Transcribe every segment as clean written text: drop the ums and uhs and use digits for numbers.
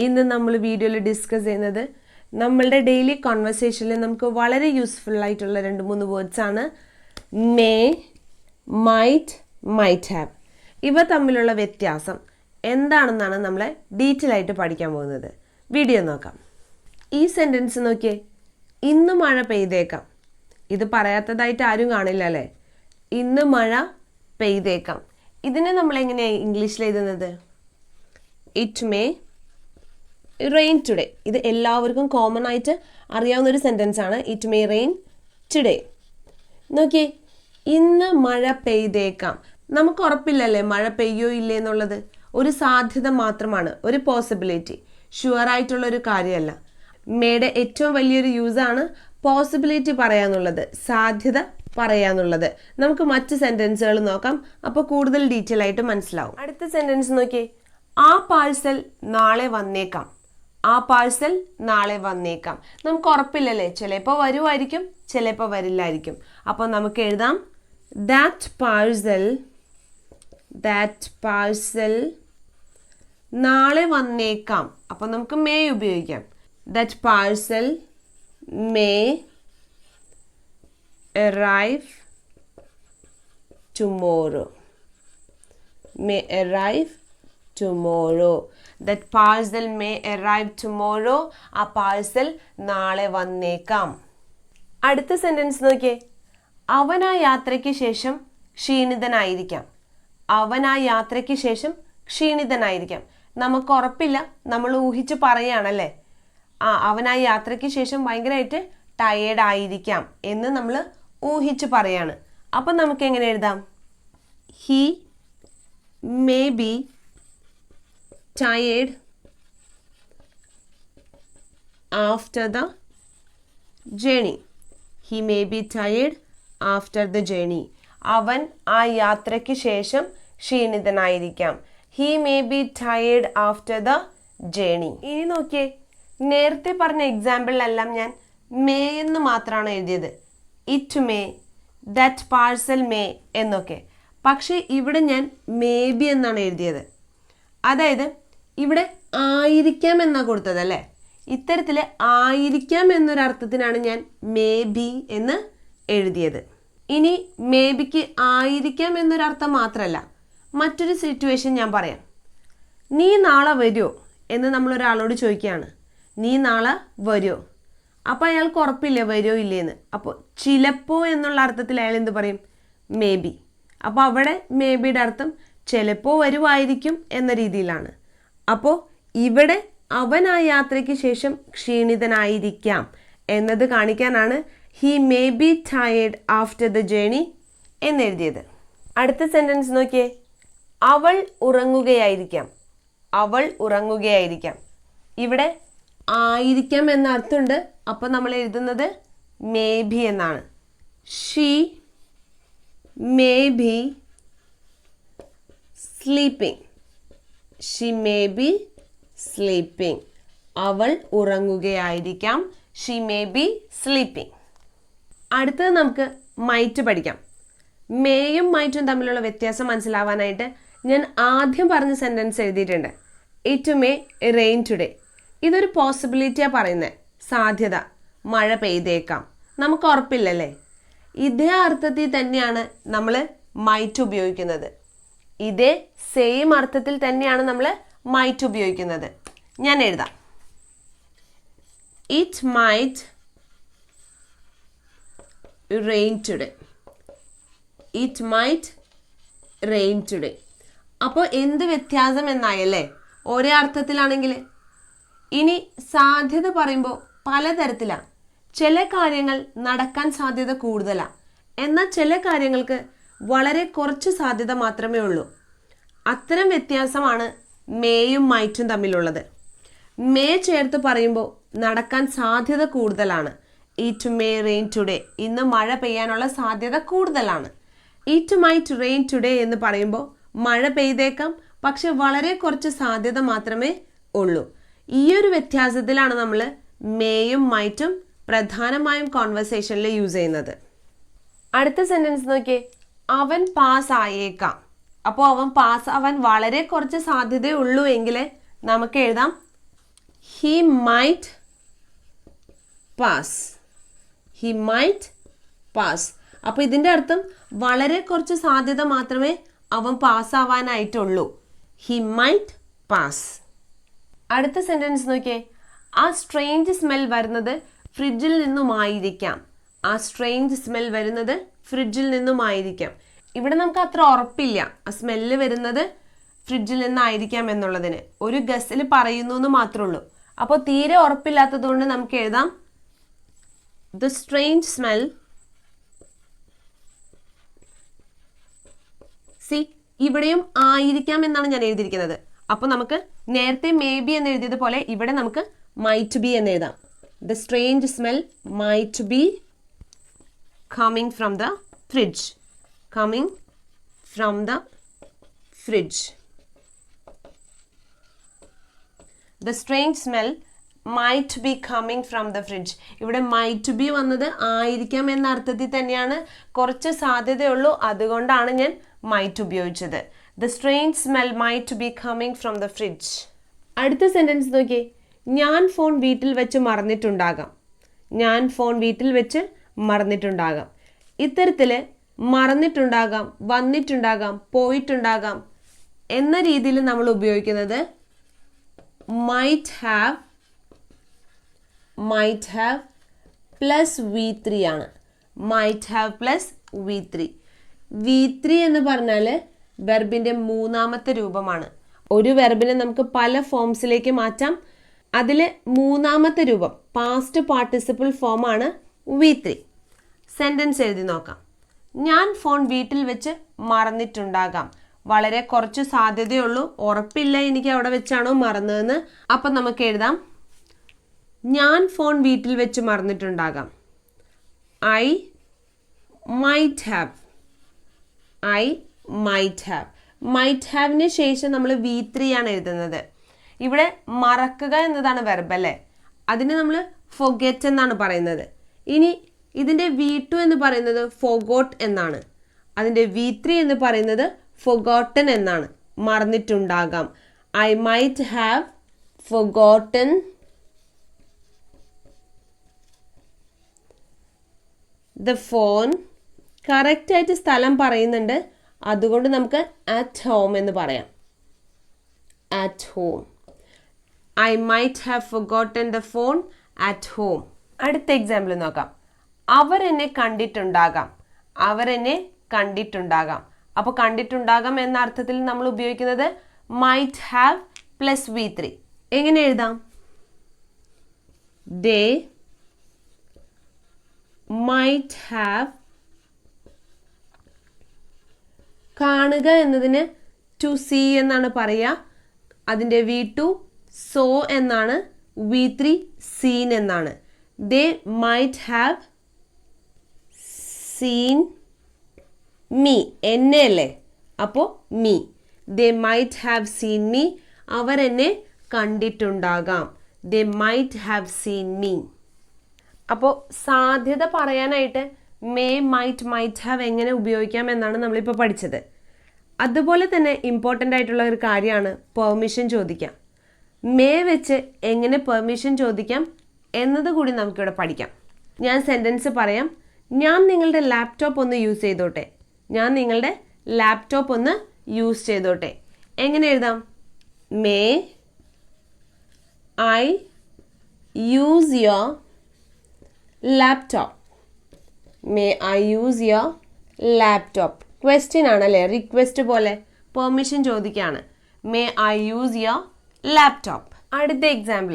ഇന്ന് നമ്മൾ വീഡിയോയിൽ ഡിസ്കസ് ചെയ്യുന്നത് നമ്മളുടെ ഡെയിലി കോൺവെർസേഷനിൽ നമുക്ക് വളരെ യൂസ്ഫുൾ ആയിട്ടുള്ള 2-3 വേർഡ്സ് ആണ്. May, might have. ഇവ തമ്മിലുള്ള വ്യത്യാസം എന്താണെന്നാണ് നമ്മളെ ഡീറ്റെയിൽ ആയിട്ട് പഠിക്കാൻ പോകുന്നത്. വീഡിയോ നോക്കാം. ഈ സെൻറ്റൻസ് നോക്കിയേ, ഇന്ന് മഴ പെയ്തേക്കാം. ഇത് പറയാത്തതായിട്ട് ആരും കാണില്ല അല്ലേ? ഇന്ന് മഴ പെയ്തേക്കാം. ഇതിനെ നമ്മൾ എങ്ങനെയാണ് ഇംഗ്ലീഷിൽ എഴുതുന്നത്? It may rain today. ഇത് എല്ലാവർക്കും കോമൺ ആയിട്ട് അറിയാവുന്ന ഒരു സെൻറ്റൻസ് ആണ്. It may rain today. നോക്കിയേ, ഇന്ന് മഴ പെയ്തേക്കാം. നമുക്ക് ഉറപ്പില്ലല്ലേ മഴ പെയ്യോ ഇല്ലേ എന്നുള്ളത്. ഒരു സാധ്യത മാത്രമാണ്, ഒരു പോസിബിലിറ്റി. ഷുവർ ആയിട്ടുള്ള ഒരു കാര്യമല്ല. മേയുടെ ഏറ്റവും വലിയൊരു യൂസാണ് പോസിബിലിറ്റി പറയാന്നുള്ളത്, സാധ്യത പറയാന്നുള്ളത്. നമുക്ക് മറ്റ് സെൻറ്റൻസുകൾ നോക്കാം, അപ്പോൾ കൂടുതൽ ഡീറ്റെയിൽ ആയിട്ട് മനസ്സിലാവും. അടുത്ത സെൻറ്റൻസ് നോക്കിയേ, ആ പാഴ്സൽ നാളെ വന്നേക്കാം. ആ പാഴ്സൽ നാളെ വന്നേക്കാം. നമുക്ക് ഉറപ്പില്ലല്ലേ, ചിലപ്പോൾ വരുമായിരിക്കും, ചിലപ്പോൾ വരില്ലായിരിക്കും. അപ്പോൾ നമുക്ക് എഴുതാം ദാറ്റ് പാഴ്സൽ നാളെ വന്നേക്കാം. അപ്പോൾ നമുക്ക് മേ ഉപയോഗിക്കാം. That parcel may arrive tomorrow. May arrive tomorrow. That parcel may arrive tomorrow. ആ പാഴ്സൽ നാളെ വന്നേക്കാം. അടുത്ത സെന്റൻസ് നോക്കിയേ, അവൻ ആ യാത്രയ്ക്ക് ശേഷം ക്ഷീണിതനായിരിക്കാം. അവൻ ആ യാത്രയ്ക്ക് ശേഷം ക്ഷീണിതനായിരിക്കാം. നമുക്ക് ഉറപ്പില്ല, നമ്മൾ ഊഹിച്ച് പറയുകയാണല്ലേ. അവൻ ആ യാത്രയ്ക്ക് ശേഷം ഭയങ്കരമായിട്ട് ടയേർഡ് ആയിരിക്കാം എന്ന് നമ്മൾ ഊഹിച്ച് പറയാണ്. അപ്പം നമുക്ക് എങ്ങനെ എഴുതാം? He may be tired after the journey. He may be tired after the journey. അവൻ ആ യാത്രയ്ക്ക് ശേഷം ക്ഷീണിതനായിരിക്കാം. He may be tired after the journey. ഇനി നോക്കിയേ, നേരത്തെ പറഞ്ഞ എക്സാമ്പിളിലെല്ലാം ഞാൻ മേ എന്ന് മാത്രമാണ് എഴുതിയത്. It may, that parcel may എന്നൊക്കെ. പക്ഷേ ഇവിടെ ഞാൻ മേ ബി എന്നാണ് എഴുതിയത്. അതായത് ഇവിടെ ആയിരിക്കാം എന്നാണ് കൊടുത്തത് അല്ലേ? ഇത്തരത്തിൽ ആയിരിക്കാം എന്നൊരർത്ഥത്തിനാണ് ഞാൻ മേ ബി എന്ന് എഴുതിയത്. ഇനി മേ ബിക്ക് ആയിരിക്കാം എന്നൊരർത്ഥം മാത്രമല്ല, മറ്റൊരു സിറ്റുവേഷൻ ഞാൻ പറയാം. നീ നാളെ വരുമോ എന്ന് നമ്മളൊരാളോട് ചോദിക്കുകയാണ്. നീ നാളെ വരുമോ? അപ്പോൾ അയാൾക്ക് ഉറപ്പില്ല വരുമോ ഇല്ലേന്ന്. അപ്പോൾ ചിലപ്പോൾ എന്നുള്ള അർത്ഥത്തിൽ അയാൾ എന്ത് പറയും? May be. അപ്പോൾ അവിടെ മേ ബിയുടെ അർത്ഥം ചിലപ്പോൾ വരുമായിരിക്കും എന്ന രീതിയിലാണ്. അപ്പോൾ ഇവിടെ അവൻ ആ യാത്രയ്ക്ക് ശേഷം ക്ഷീണിതനായിരിക്കാം എന്നത് കാണിക്കാനാണ് he may be tired after the journey എന്നെഴുതിയത്. അടുത്ത സെൻറ്റൻസ് നോക്കിയേ, അവൾ ഉറങ്ങുകയായിരിക്കാം. അവൾ ഉറങ്ങുകയായിരിക്കാം. ഇവിടെ ആയിരിക്കാം എന്ന അർത്ഥമുണ്ട്. അപ്പോൾ നമ്മൾ എഴുതുന്നത് മേ ബി എന്നാണ്. She may be sleeping. She may be sleeping. അവൾ ഉറങ്ങുകയായിരിക്കാം. She may be sleeping. അടുത്തത് നമുക്ക് മൈറ്റ് പഠിക്കാം. മേയും മൈറ്റും തമ്മിലുള്ള വ്യത്യാസം മനസ്സിലാവാനായിട്ട് ഞാൻ ആദ്യം പറഞ്ഞ സെൻറ്റൻസ് എഴുതിയിട്ടുണ്ട്. It may rain today. ഇതൊരു പോസിബിലിറ്റിയാണ് പറയുന്നത്, സാധ്യത, മഴ പെയ്തേക്കാം. നമുക്ക് ഉറപ്പില്ലല്ലേ? ഇതേ അർത്ഥത്തിൽ തന്നെയാണ് നമ്മൾ മൈറ്റ് ഉപയോഗിക്കുന്നത്. ഇതേ സെയിം അർത്ഥത്തിൽ തന്നെയാണ് നമ്മൾ മൈറ്റ് ഉപയോഗിക്കുന്നത്. ഞാൻ എഴുതാം. It might rain today. It might rain today. അപ്പോൾ എന്ത് വ്യത്യാസം എന്നായല്ലേ? ഒരേ അർത്ഥത്തിലാണെങ്കിൽ. ഇനി സാധ്യത പറയുമ്പോൾ പലതരത്തിലാണ്. ചില കാര്യങ്ങൾ നടക്കാൻ സാധ്യത കൂടുതലാണ്, എന്നാൽ ചില കാര്യങ്ങൾക്ക് വളരെ കുറച്ച് സാധ്യത മാത്രമേ ഉള്ളൂ. അത്തരം വ്യത്യാസമാണ് മേയും മൈറ്റും തമ്മിലുള്ളത്. മേ ചേർത്ത് പറയുമ്പോൾ നടക്കാൻ സാധ്യത കൂടുതലാണ്. It may rain today. ഇന്ന് മഴ പെയ്യാനുള്ള സാധ്യത കൂടുതലാണ്. ഇറ്റ് മൈറ്റ് റെയിൻ ടുഡേ എന്ന് പറയുമ്പോൾ മഴ പെയ്തേക്കാം, പക്ഷെ വളരെ കുറച്ച് സാധ്യത മാത്രമേ ഉള്ളൂ. ഈ ഒരു വ്യത്യാസത്തിലാണ് നമ്മൾ മേയും മൈറ്റും പ്രധാനമായും കോൺവെർസേഷനിൽ യൂസ് ചെയ്യുന്നത്. അടുത്ത സെൻറ്റൻസ് നോക്കിയേ, അവൻ പാസ് ആയേക്കാം. അപ്പോൾ അവൻ പാസ് ആവാൻ വളരെ കുറച്ച് സാധ്യതയേ ഉള്ളൂ എങ്കിൽ നമുക്ക് എഴുതാം he might pass. he might pass. അപ്പോൾ ഇതിൻ്റെ അർത്ഥം വളരെ കുറച്ച് സാധ്യത മാത്രമേ അവൻ പാസ്സാവാനായിട്ടുള്ളൂ. he might pass. അടുത്ത സെൻറ്റൻസ് നോക്കിയേ. ആ സ്ട്രേഞ്ച് സ്മെൽ വരുന്നത് ഫ്രിഡ്ജിൽ നിന്നുമായിരിക്കാം. ആ സ്ട്രേഞ്ച് സ്മെൽ വരുന്നത് ഫ്രിഡ്ജിൽ നിന്നുമായിരിക്കാം. ഇവിടെ നമുക്ക് അത്ര ഉറപ്പില്ല ആ സ്മെല്ല് വരുന്നത് ഫ്രിഡ്ജിൽ നിന്നായിരിക്കാം എന്നുള്ളതിന്. ഒരു ഗസ്സിൽ പറയുന്നു എന്ന് മാത്രമേ ഉള്ളൂ. അപ്പോൾ തീരെ ഉറപ്പില്ലാത്തത് കൊണ്ട് നമുക്ക് എഴുതാം the strange smell. സി ഇവിടെയും ആയിരിക്കാം എന്നാണ് ഞാൻ എഴുതിയിരിക്കുന്നത്. അപ്പോൾ നമുക്ക് നേരത്തെ മേ ബി എന്ന് എഴുതിയതുപോലെ ഇവിടെ നമുക്ക് മൈറ്റ് ബി എന്ന് എഴുതാം. the strange smell might be coming from the fridge. coming from the fridge. the strange smell might be coming from the fridge. ഇവിടെ might be വന്നത് ആയിരിക്കാം എന്ന അർത്ഥത്തിൽ തന്നെയാണ്. കുറച്ച് സാധ്യതയുള്ളൂ, അതുകൊണ്ടാണ് ഞാൻ might ഉപയോഗിച്ചത്. the strange smell might be coming from the fridge. അടുത്ത സെൻറ്റൻസ് നോക്കിയേ. ഞാൻ ഫോൺ വീട്ടിൽ വെച്ച് മറന്നിട്ടുണ്ടാകാം. ഞാൻ ഫോൺ വീട്ടിൽ വെച്ച് മറന്നിട്ടുണ്ടാകാം. ഇത്തരത്തിൽ മറന്നിട്ടുണ്ടാകാം, വന്നിട്ടുണ്ടാകാം, പോയിട്ടുണ്ടാകാം എന്ന രീതിയിൽ നമ്മൾ ഉപയോഗിക്കുന്നത് might have plus V3 ആണ്. might have plus V3. V3 എന്ന് പറഞ്ഞാൽ വെർബിൻ്റെ മൂന്നാമത്തെ രൂപമാണ്. ഒരു വെർബിനെ നമുക്ക് പല ഫോംസിലേക്ക് മാറ്റാം. അതിൽ മൂന്നാമത്തെ രൂപം പാസ്റ്റ് പാർട്ടിസിപ്പിൾ ഫോമാണ് V3. സെൻറ്റൻസ് എഴുതി നോക്കാം. ഞാൻ ഫോൺ വീട്ടിൽ വെച്ച് മറന്നിട്ടുണ്ടാകാം. വളരെ കുറച്ച് സാധ്യതയുള്ളൂ, ഉറപ്പില്ല എനിക്ക് അവിടെ വെച്ചാണോ മറന്നതെന്ന്. അപ്പം നമുക്ക് എഴുതാം ഞാൻ ഫോൺ വീട്ടിൽ വെച്ച് മറന്നിട്ടുണ്ടാകാം. I might have. might haveന് ശേഷം നമ്മൾ V3 ആണ് എഴുതുന്നത്. ഇവിടെ മറക്കുക എന്നതാണ് വെർബ് അല്ലേ, അതിന് നമ്മൾ forget എന്നാണ് പറയുന്നത്. ഇനി ഇതിൻ്റെ V2 എന്ന് പറയുന്നത് forgot എന്നാണ്. അതിൻ്റെ V3 എന്ന് പറയുന്നത് forgotten എന്നാണ്. മറന്നിട്ടുണ്ടാകാം. I might have forgotten the phone. കറക്റ്റായിട്ട് സ്ഥലം പറയുന്നുണ്ട്, അതുകൊണ്ട് നമുക്ക് at home എന്ന് പറയാം. at home. I might have forgotten the phone at home. അടുത്ത എക്സാമ്പിൾ നോക്കാം. അവർ എന്നെ കണ്ടിട്ടുണ്ടാകാം. അവരെന്നെ കണ്ടിട്ടുണ്ടാകാം. അപ്പോൾ കണ്ടിട്ടുണ്ടാകാം എന്ന അർത്ഥത്തിൽ നമ്മൾ ഉപയോഗിക്കുന്നത് might have plus V3. എങ്ങനെ എഴുതാം? they might have. കാണുക എന്നതിന് to see എന്നാണ് പറയുക. അതിൻ്റെ V2 saw എന്നാണ്, V3 seen എന്നാണ്. they might have seen me. എന്നെ അല്ലേ, അപ്പോൾ me. they might have seen me. അവർ എന്നെ കണ്ടിട്ടുണ്ടാകാം. they might have seen me. അപ്പോൾ സാധ്യത പറയാനായിട്ട് മേ, മൈറ്റ് ഹാവ് എങ്ങനെ ഉപയോഗിക്കാം എന്നാണ് നമ്മളിപ്പോൾ പഠിച്ചത്. അതുപോലെ തന്നെ ഇമ്പോർട്ടൻ്റ് ആയിട്ടുള്ള ഒരു കാര്യമാണ് പെർമിഷൻ ചോദിക്കാം. മേ വെച്ച് എങ്ങനെ പെർമിഷൻ ചോദിക്കാം എന്നത് കൂടി നമുക്കിവിടെ പഠിക്കാം. ഞാൻ സെൻറ്റൻസ് പറയാം. ഞാൻ നിങ്ങളുടെ ലാപ്ടോപ്പ് ഒന്ന് യൂസ് ചെയ്തോട്ടെ. ഞാൻ നിങ്ങളുടെ ലാപ്ടോപ്പ് ഒന്ന് യൂസ് ചെയ്തോട്ടെ. എങ്ങനെ എഴുതാം? May I use your laptop. May I use your laptop. Question ആണല്ലേ, റിക്വസ്റ്റ് പോലെ പെർമിഷൻ ചോദിക്കുകയാണ്. May I use your laptop. അടുത്ത എക്സാമ്പിൾ.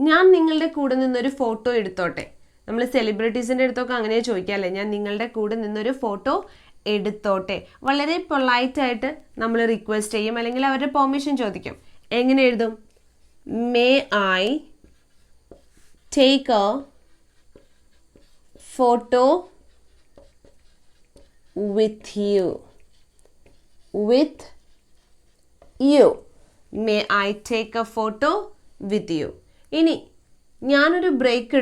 ഞാൻ നിങ്ങളുടെ കൂടെ നിന്നൊരു ഫോട്ടോ എടുത്തോട്ടെ. നമ്മൾ സെലിബ്രിറ്റീസിൻ്റെ അടുത്തൊക്കെ അങ്ങനെ ചോദിക്കാമല്ലേ, ഞാൻ നിങ്ങളുടെ കൂടെ നിന്നൊരു ഫോട്ടോ എടുത്തോട്ടെ. വളരെ പൊളൈറ്റായിട്ട് നമ്മൾ റിക്വസ്റ്റ് ചെയ്യും, അല്ലെങ്കിൽ അവരുടെ പെർമിഷൻ ചോദിക്കും. എങ്ങനെ എഴുതും? May I take A photo with you. May I take a photo with you. ഇനി ഞാനൊരു ബ്രേക്ക്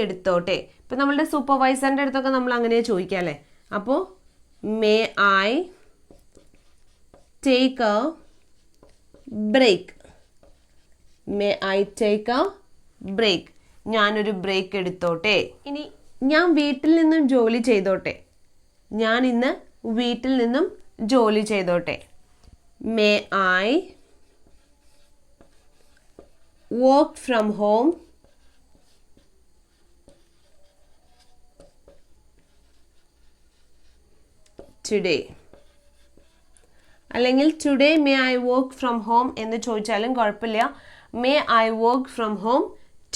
എടുത്തോട്ടെ. ഇപ്പം നമ്മളുടെ സൂപ്പർവൈസറിൻ്റെ അടുത്തൊക്കെ നമ്മൾ അങ്ങനെ ചോദിക്കാമല്ലേ. അപ്പോൾ may I take a break may I take a break. ഞാനൊരു ബ്രേക്ക് എടുത്തോട്ടെ. ഇനി ഞാൻ വീട്ടിൽ നിന്നും ജോലി ചെയ്തോട്ടെ. ഞാൻ ഇന്ന് വീട്ടിൽ നിന്നും ജോലി ചെയ്തോട്ടെ. May I work from home today. അല്ലെങ്കിൽ today may I work from home എന്ന് ചോദിച്ചാലും കുഴപ്പമില്ല. May I work from home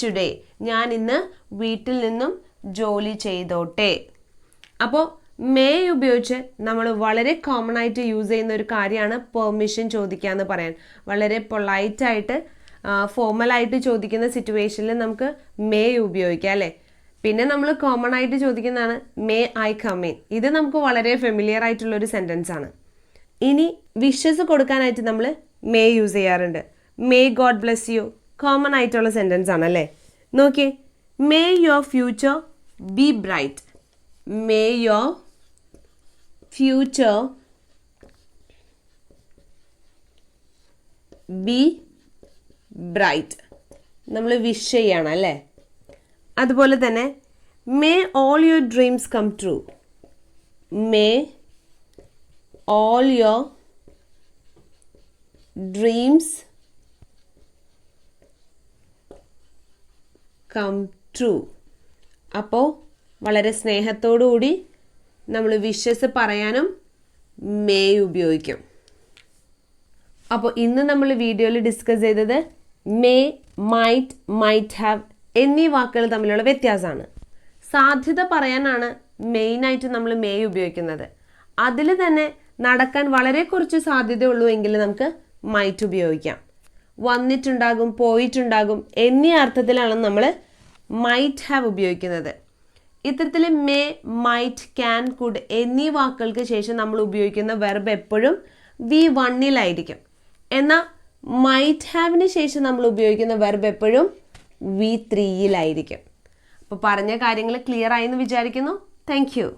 today. ഞാൻ ഇന്ന് വീട്ടിൽ നിന്നും ജോലി ചെയ്തോട്ടെ. അപ്പോൾ മേ ഉപയോഗിച്ച് നമ്മൾ വളരെ കോമൺ ആയിട്ട് യൂസ് ചെയ്യുന്ന ഒരു കാര്യമാണ് പെർമിഷൻ ചോദിക്കുക എന്ന് പറയാൻ. വളരെ പൊളൈറ്റായിട്ട് ഫോർമലായിട്ട് ചോദിക്കുന്ന സിറ്റുവേഷനിൽ നമുക്ക് മേ ഉപയോഗിക്കാം അല്ലേ. പിന്നെ നമ്മൾ കോമൺ ആയിട്ട് ചോദിക്കുന്നതാണ് മേ ഐ കം ഇൻ. ഇത് നമുക്ക് വളരെ ഫെമിലിയർ ആയിട്ടുള്ള ഒരു സെൻറ്റൻസ് ആണ്. ഇനി വിഷസ് കൊടുക്കാനായിട്ട് നമ്മൾ മേ യൂസ് ചെയ്യാറുണ്ട്. May god bless you common ആയിട്ടുള്ള സെൻറ്റൻസ് ആണല്ലേ. നോക്കിയേ, may your future be bright. May your future be bright. നമ്മൾ വിഷ് ചെയ്യണം അല്ലേ. അതുപോലെ തന്നെ may all your dreams come true. May all your dreams come true. അപ്പോൾ വളരെ സ്നേഹത്തോടുകൂടി നമ്മൾ വിഷസ് പറയാനും മേ ഉപയോഗിക്കും. അപ്പോൾ ഇന്ന് നമ്മൾ വീഡിയോയിൽ ഡിസ്കസ് ചെയ്തത് മേ, മൈറ്റ്, മൈറ്റ് ഹാവ് എന്നീ വാക്കുകൾ തമ്മിലുള്ള വ്യത്യാസമാണ്. സാധ്യത പറയാനാണ് മെയിനായിട്ട് നമ്മൾ മേ ഉപയോഗിക്കുന്നത്. അതിൽ തന്നെ നടക്കാൻ വളരെ കുറച്ച് സാധ്യതയുള്ളൂ എങ്കിൽ നമുക്ക് മൈറ്റ് ഉപയോഗിക്കാം. വന്നിട്ടുണ്ടാകും, പോയിട്ടുണ്ടാകും എന്നീ അർത്ഥത്തിലാണ് നമ്മൾ മൈറ്റ് ഹാവ് ഉപയോഗിക്കുന്നത്. ഇത്തരത്തിൽ മേ, മൈറ്റ്, ക്യാൻ, കുഡ് എന്നീ വാക്കുകൾക്ക് ശേഷം നമ്മൾ ഉപയോഗിക്കുന്ന വെർബ് എപ്പോഴും V1-ലായിരിക്കും. എന്നാൽ മൈറ്റ് ഹാവിന് ശേഷം നമ്മൾ ഉപയോഗിക്കുന്ന വെർബ് എപ്പോഴും V3-ലായിരിക്കും. അപ്പോൾ പറഞ്ഞ കാര്യങ്ങൾ ക്ലിയർ ആയെന്ന് വിചാരിക്കുന്നു. Thank you.